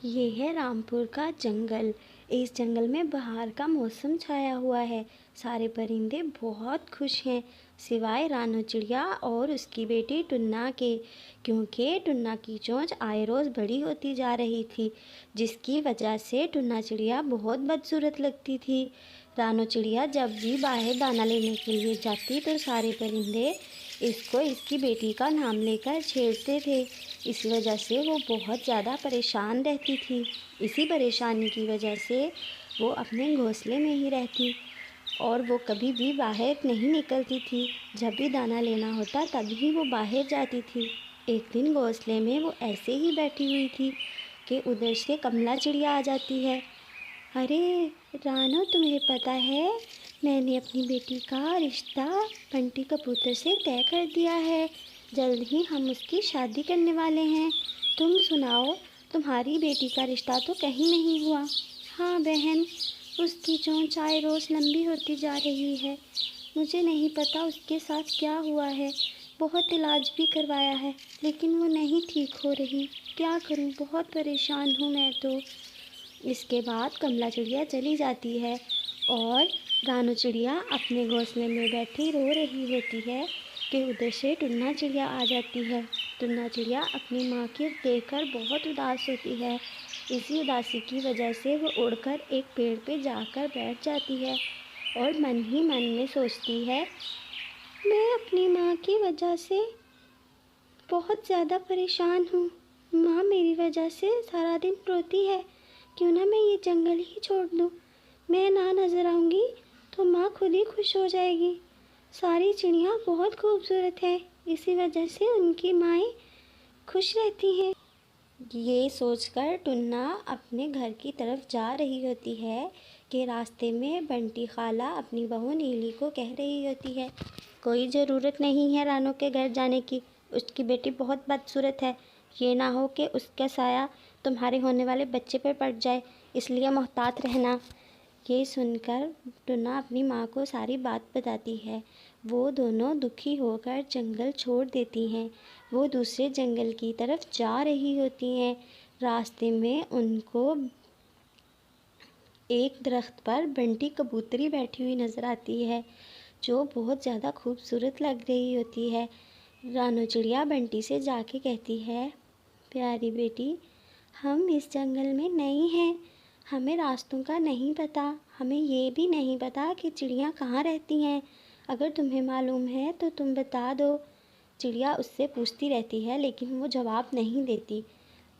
ये है रामपुर का जंगल। इस जंगल में बहार का मौसम छाया हुआ है। सारे परिंदे बहुत खुश हैं, सिवाय रानो चिड़िया और उसकी बेटी टुन्ना के, क्योंकि टुन्ना की चोंच आए रोज़ बड़ी होती जा रही थी, जिसकी वजह से टुन्ना चिड़िया बहुत बदसूरत लगती थी। रानो चिड़िया जब भी बाहर दाना लेने के लिए जाती तो सारे परिंदे इसको इसकी बेटी का नाम लेकर छेड़ते थे। इस वजह से वो बहुत ज़्यादा परेशान रहती थी। इसी परेशानी की वजह से वो अपने घोंसले में ही रहती और वो कभी भी बाहर नहीं निकलती थी। जब भी दाना लेना होता तभी वो बाहर जाती थी। एक दिन घोंसले में वो ऐसे ही बैठी हुई थी कि उधर से कमला चिड़िया आ जाती है। अरे रानो, तुम्हें पता है मैंने अपनी बेटी का रिश्ता बंटी कबूतर से तय कर दिया है। जल्द ही हम उसकी शादी करने वाले हैं। तुम सुनाओ, तुम्हारी बेटी का रिश्ता तो कहीं नहीं हुआ। हाँ बहन, उसकी चोंच आए रोज़ लंबी होती जा रही है। मुझे नहीं पता उसके साथ क्या हुआ है। बहुत इलाज भी करवाया है लेकिन वो नहीं ठीक हो रही। क्या करूँ, बहुत परेशान हूँ मैं तो। इसके बाद कमला चिड़िया चली जाती है और रानो चिड़िया अपने घोंसले में बैठी रो रही होती है कि उधर से टुन्ना चिड़िया आ जाती है। टुन्ना चिड़िया अपनी माँ को देखकर बहुत उदास होती है। इसी उदासी की वजह से वो उड़कर एक पेड़ पे जाकर बैठ जाती है और मन ही मन में सोचती है, मैं अपनी माँ की वजह से बहुत ज़्यादा परेशान हूँ। माँ मेरी वजह से सारा दिन रोती है। क्यों ना मैं ये जंगल ही छोड़ दूँ। मैं ना नज़र आऊँगी तो माँ खुद ही खुश हो जाएगी। सारी चिड़िया बहुत खूबसूरत है, इसी वजह से उनकी माएँ खुश रहती हैं। ये सोचकर टुन्ना अपने घर की तरफ जा रही होती है कि रास्ते में बंटी खाला अपनी बहू नीली को कह रही होती है, कोई ज़रूरत नहीं है रानो के घर जाने की। उसकी बेटी बहुत बदसूरत है। ये ना हो कि उसका साया तुम्हारे होने वाले बच्चे पर पड़ जाए, इसलिए मोहतात रहना। ये सुनकर टुन्ना अपनी माँ को सारी बात बताती है। वो दोनों दुखी होकर जंगल छोड़ देती हैं। वो दूसरे जंगल की तरफ जा रही होती हैं। रास्ते में उनको एक दरख्त पर बंटी कबूतरी बैठी हुई नज़र आती है, जो बहुत ज़्यादा खूबसूरत लग रही होती है। रानो चिड़िया बंटी से जाके कहती है, प्यारी बेटी, हम इस जंगल में नई हैं, हमें रास्तों का नहीं पता। हमें ये भी नहीं पता कि चिड़िया कहाँ रहती हैं। अगर तुम्हें मालूम है तो तुम बता दो। चिड़िया उससे पूछती रहती है लेकिन वो जवाब नहीं देती।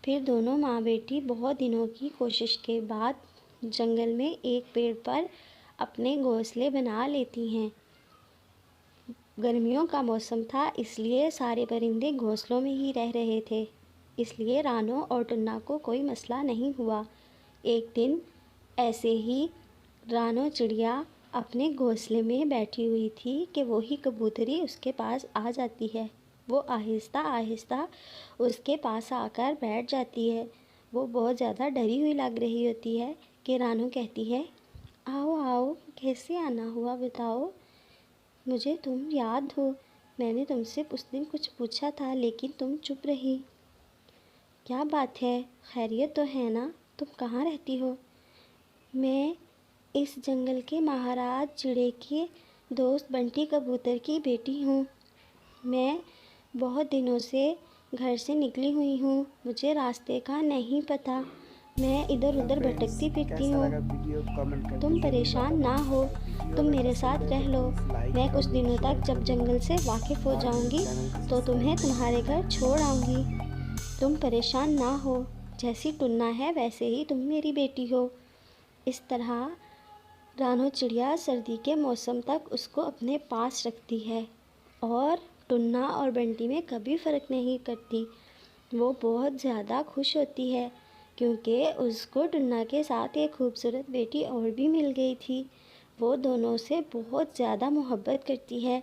फिर दोनों माँ बेटी बहुत दिनों की कोशिश के बाद जंगल में एक पेड़ पर अपने घोंसले बना लेती हैं। गर्मियों का मौसम था, इसलिए सारे परिंदे घोंसलों में ही रह रहे थे, इसलिए रानो और टुन्ना को कोई मसला नहीं हुआ। एक दिन ऐसे ही रानो चिड़िया अपने घोंसले में बैठी हुई थी कि वही कबूतरी उसके पास आ जाती है। वो आहिस्ता आहिस्ता उसके पास आकर बैठ जाती है। वो बहुत ज़्यादा डरी हुई लग रही होती है कि रानो कहती है, आओ आओ, कैसे आना हुआ बताओ। मुझे तुम याद हो, मैंने तुमसे उस दिन कुछ पूछा था लेकिन तुम चुप रही। क्या बात है, खैरियत तो है ना? तुम कहाँ रहती हो? मैं इस जंगल के महाराज चिड़े के दोस्त बंटी कबूतर की बेटी हूँ। मैं बहुत दिनों से घर से निकली हुई हूँ, मुझे रास्ते का नहीं पता। मैं इधर उधर भटकती फिरती हूँ। तुम परेशान ना हो, तुम मेरे साथ रह लो। मैं कुछ दिनों तक जब जंगल से वाकिफ़ हो जाऊँगी तो तुम्हें तुम्हारे घर छोड़ आऊँगी। तुम परेशान ना हो, जैसी टुन्ना है वैसे ही तुम मेरी बेटी हो। इस तरह रानो चिड़िया सर्दी के मौसम तक उसको अपने पास रखती है और टुन्ना और बंटी में कभी फ़र्क नहीं करती। वो बहुत ज़्यादा खुश होती है क्योंकि उसको टुन्ना के साथ एक खूबसूरत बेटी और भी मिल गई थी। वो दोनों से बहुत ज़्यादा मोहब्बत करती है।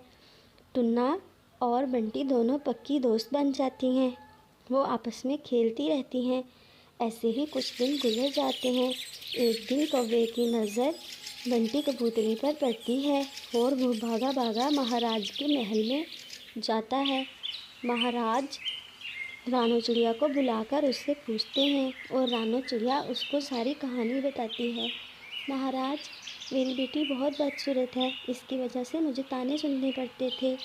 टुन्ना और बंटी दोनों पक्की दोस्त बन जाती हैं। वो आपस में खेलती रहती हैं। ऐसे ही कुछ दिन गुजर जाते हैं। एक दिन कौवे की नज़र बंटी कबूतरी पर पड़ती है और वो भागा भागा महाराज के महल में जाता है। महाराज रानो चिड़िया को बुलाकर उससे पूछते हैं और रानो चिड़िया उसको सारी कहानी बताती है। महाराज, मेरी बेटी बहुत बदसूरत है, इसकी वजह से मुझे ताने सुनने पड़ते थे।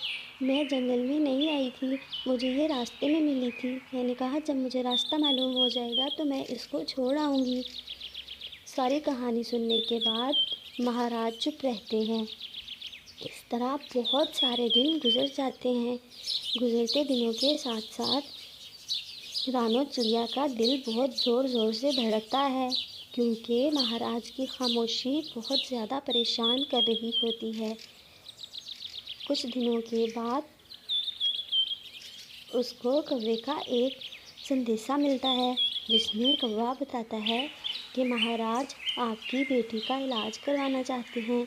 मैं जंगल में नहीं आई थी, मुझे ये रास्ते में मिली थी। मैंने कहा जब मुझे रास्ता मालूम हो जाएगा तो मैं इसको छोड़ आऊँगी। सारी कहानी सुनने के बाद महाराज चुप रहते हैं। इस तरह बहुत सारे दिन गुजर जाते हैं। गुजरते दिनों के साथ साथ रानो चिड़िया का दिल बहुत ज़ोर ज़ोर से धड़कता है, क्योंकि महाराज की खामोशी बहुत ज़्यादा परेशान कर रही होती है। कुछ दिनों के बाद उसको कौवे का एक संदेशा मिलता है, जिसमें कौवा बताता है कि महाराज आपकी बेटी का इलाज करवाना चाहते हैं।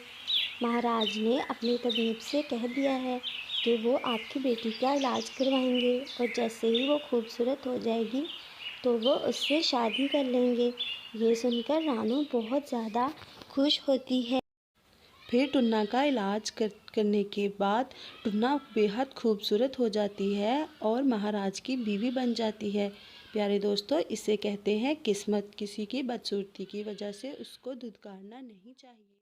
महाराज ने अपने तबीब से कह दिया है कि वो आपकी बेटी का इलाज करवाएंगे और जैसे ही वो खूबसूरत हो जाएगी तो वो उससे शादी कर लेंगे। ये सुनकर रानू बहुत ज़्यादा खुश होती है। फिर टुन्ना का इलाज करने के बाद टुन्ना बेहद खूबसूरत हो जाती है और महाराज की बीवी बन जाती है। प्यारे दोस्तों, इसे कहते हैं किस्मत। किसी की बदसूरती की वजह से उसको धुतकारना नहीं चाहिए।